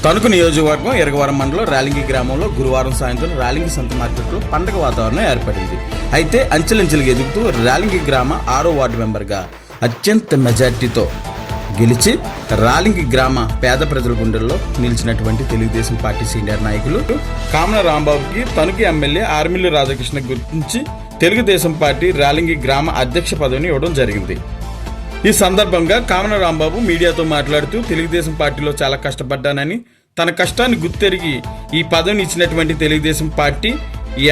తణుకు నియోజకవర్గం ఎరగవరం మండలం రాలింగి గ్రామంలో గురువారం సాయంత్రం రాలింగి సంత మార్కెట్లో పండగ వాతావరణం ఏర్పడింది. అయితే అంచెలంచెలుగా ఎదుగుతూ రాలింగి గ్రామ 6వ వార్డు మెంబర్గా అత్యంత మెజార్టీతో గెలిచి రాలింగి గ్రామ పేద ప్రజల గుండెల్లో నిలిచినటువంటి తెలుగుదేశం పార్టీ సీనియర్ నాయకులు కామన రాంబాబుకి తణుకు ఎమ్మెల్యే ఆర్మిల్లి రాధాకృష్ణ గురించి తెలుగుదేశం పార్టీ రాలింగి గ్రామ అధ్యక్ష పదవిని ఇవ్వడం జరిగింది. ఈ సందర్భంగా కామన రాంబాబు మీడియాతో మాట్లాడుతూ తెలుగుదేశం పార్టీలో చాలా కష్టపడ్డానని, తన కష్టాన్ని గుర్తెరిగి ఈ పదవిని ఇచ్చినటువంటి తెలుగుదేశం పార్టీ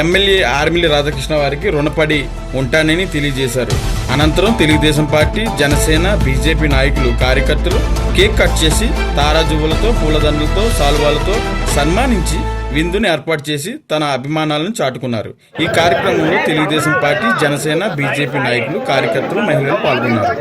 ఎమ్మెల్యే ఆర్మిల్లి రాధాకృష్ణ వారికి రుణపడి ఉంటానని తెలియజేశారు. అనంతరం తెలుగుదేశం పార్టీ, జనసేన, బీజేపీ నాయకులు, కార్యకర్తలు కేక్ కట్ చేసి తారాజువ్వులతో, పూలదండలతో, సాల్వాలతో సన్మానించి విందుని ఏర్పాటు చేసి తన అభిమానాలను చాటుకున్నారు. ఈ కార్యక్రమంలో తెలుగుదేశం పార్టీ, జనసేన, బీజేపీ నాయకులు, కార్యకర్తలు, మహిళలు పాల్గొన్నారు.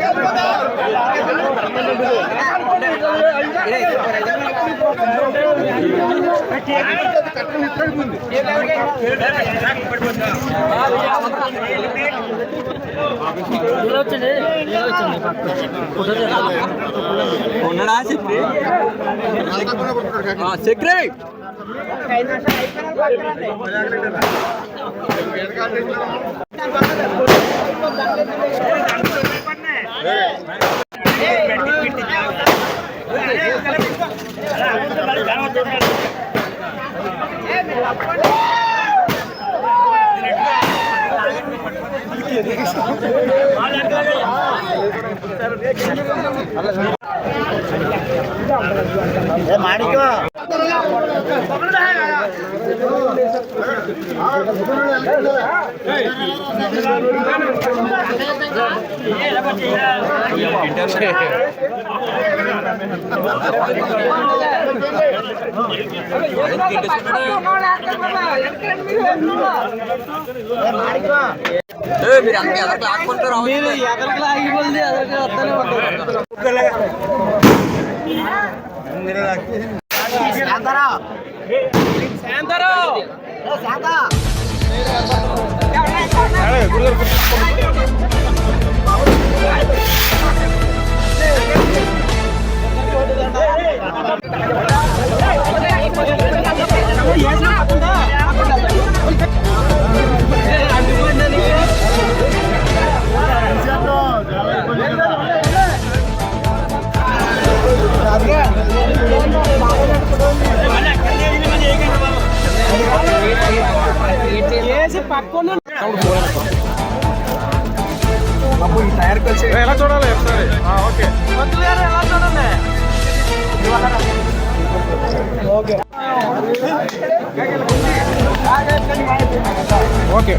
ఎలా చూడాలి ఓకే ఎలా చూడండి ఓకే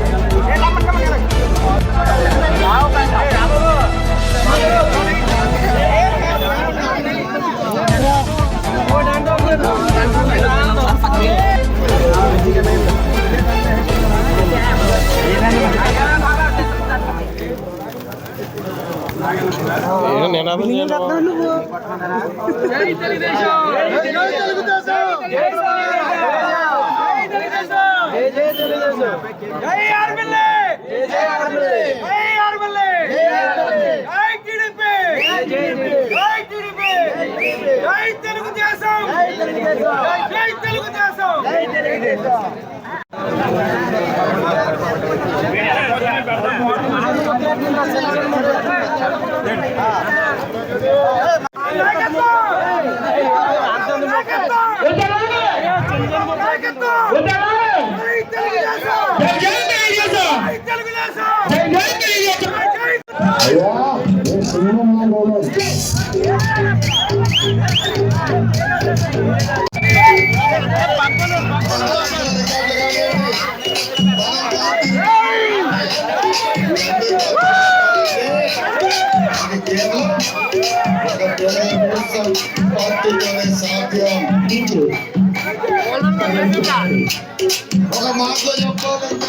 ఒక మాటలో చెప్పాలంటే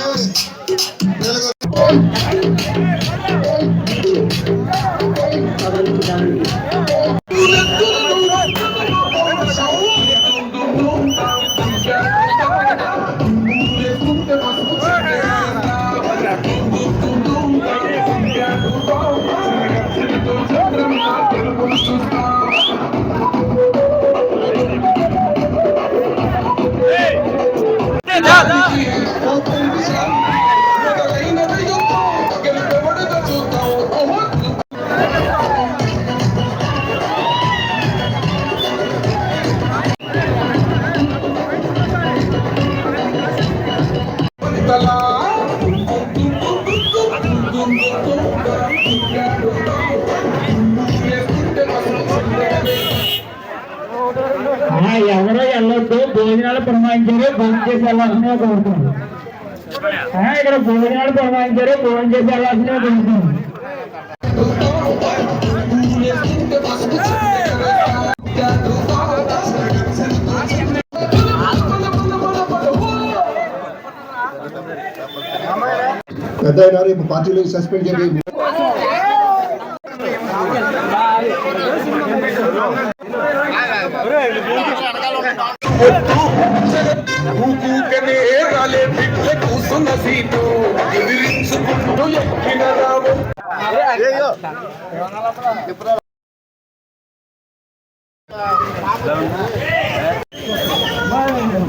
ఎవరో వెళ్ళొద్దు, భోజనాలు పురమాయించారు, భోజనం చేసి వెళ్ళాల్సిందే కోరుతున్నాను. ఇక్కడ భోజనాలు పురమాయించారు, భోజనం చేసి వెళ్ళాల్సిందే కోరుతున్నాను. పెద్ద రేపు పార్టీలో సస్పెండ్ చేయండి.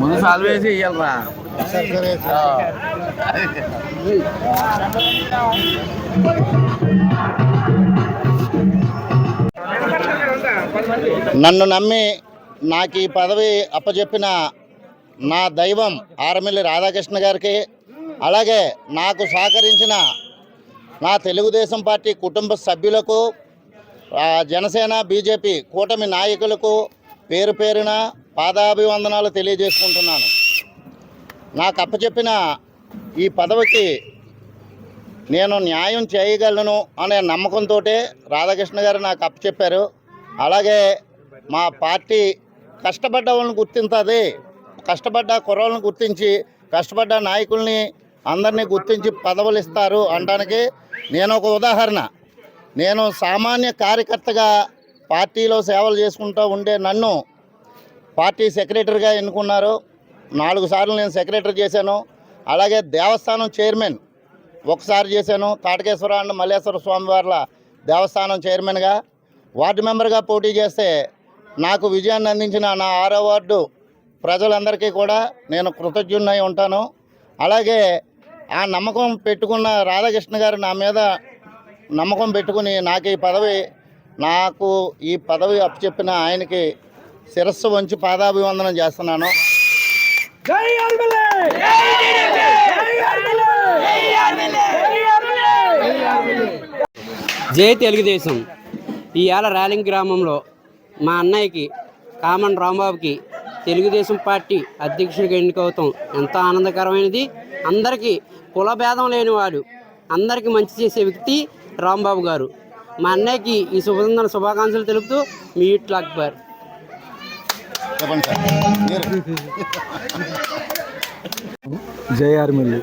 ముందు సాల్వ్ వేసి ఇయ్యాలరా. నన్ను నమ్మి నాకు ఈ పదవి అప్పచెప్పిన నా దైవం ఆరమిల్లి రాధాకృష్ణ గారికి, అలాగే నాకు సహకరించిన నా తెలుగుదేశం పార్టీ కుటుంబ సభ్యులకు, జనసేన బీజేపీ కూటమి నాయకులకు పేరు పేరున పాదాభివందనాలు తెలియజేసుకుంటున్నాను. నాకు అప్పచెప్పిన ఈ పదవికి నేను న్యాయం చేయగలను అనే నమ్మకంతో రాధాకృష్ణ గారు నాకు అప్పచెప్పారు. అలాగే మా పార్టీ కష్టపడ్డ వాళ్ళని గుర్తింతుంది, కష్టపడ్డ కుర్రోళ్ళని గుర్తించి, కష్టపడ్డ నాయకుల్ని అందరినీ గుర్తించి పదవులు ఇస్తారు అనడానికి నేను ఒక ఉదాహరణ. నేను సామాన్య కార్యకర్తగా పార్టీలో సేవలు చేసుకుంటూ ఉండే నన్ను పార్టీ సెక్రటరీగా ఎన్నుకున్నారు. 4 సార్లు నేను సెక్రటరీ చేశాను. అలాగే దేవస్థానం చైర్మన్ ఒకసారి చేశాను. తాటకేశ్వర అండ్ మల్లేశ్వర స్వామివార్ల దేవస్థానం చైర్మన్గా. వార్డు మెంబర్గా పోటీ చేస్తే నాకు విజయాన్ని అందించిన నా 6వ వార్డు ప్రజలందరికీ కూడా నేను కృతజ్ఞున్నై ఉంటాను. అలాగే ఆ నమ్మకం పెట్టుకున్న రాధాకృష్ణ గారు నా మీద నమ్మకం పెట్టుకుని నాకు ఈ పదవి అప్పచెప్పిన ఆయనకి శిరస్సు వంచి పాదాభివందనం చేస్తున్నాను. జై తెలుగుదేశం. ఈవేళ ర్యాలింగ్ గ్రామంలో మా అన్నయ్యకి కామన్ రాంబాబుకి తెలుగుదేశం పార్టీ అధ్యక్షుడిగా ఎన్నికవుతాం ఎంతో ఆనందకరమైనది. అందరికీ కులభేదం లేనివాడు, అందరికీ మంచి చేసే వ్యక్తి రాంబాబు గారు. మా అన్నయ్యకి ఈ శుభాకాంక్షలు తెలుపుతూ మీ ఇట్లా అక్బర్. జై ఆర్మిల్లి.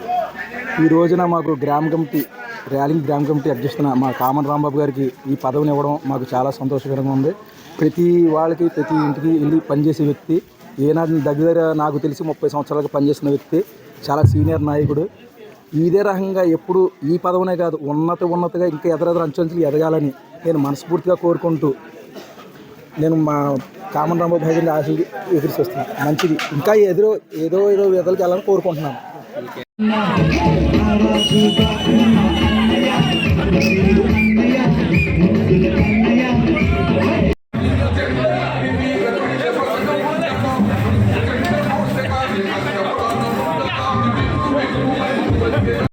ఈ రోజున మాకు ర్యాలింగ్ గ్రామ కమిటీ అధ్యక్షున మా కామన్ రాంబాబు గారికి ఈ పదవిని ఇవ్వడం మాకు చాలా సంతోషకరంగా ఉంది. ప్రతి వాళ్ళకి ప్రతి ఇంటికి వెళ్ళి పనిచేసే వ్యక్తి, ఏనాడు దగ్గర నాకు తెలిసి 30 సంవత్సరాలుగా పనిచేసిన వ్యక్తి, చాలా సీనియర్ నాయకుడు. ఇదే రకంగా ఎప్పుడు ఈ పదవినే కాదు ఉన్నతగా ఇంకా ఎదరెదర అంచెలు ఎదగాలని నేను మనస్ఫూర్తిగా కోరుకుంటూ నేను మా కామన్ రాంబాబు గారిని ఆశలు ఎదురుస్తున్నాను. మంచిది, ఇంకా ఏదో ఎదరికి వెళ్ళాలని కోరుకుంటున్నాను. అన్నయ్య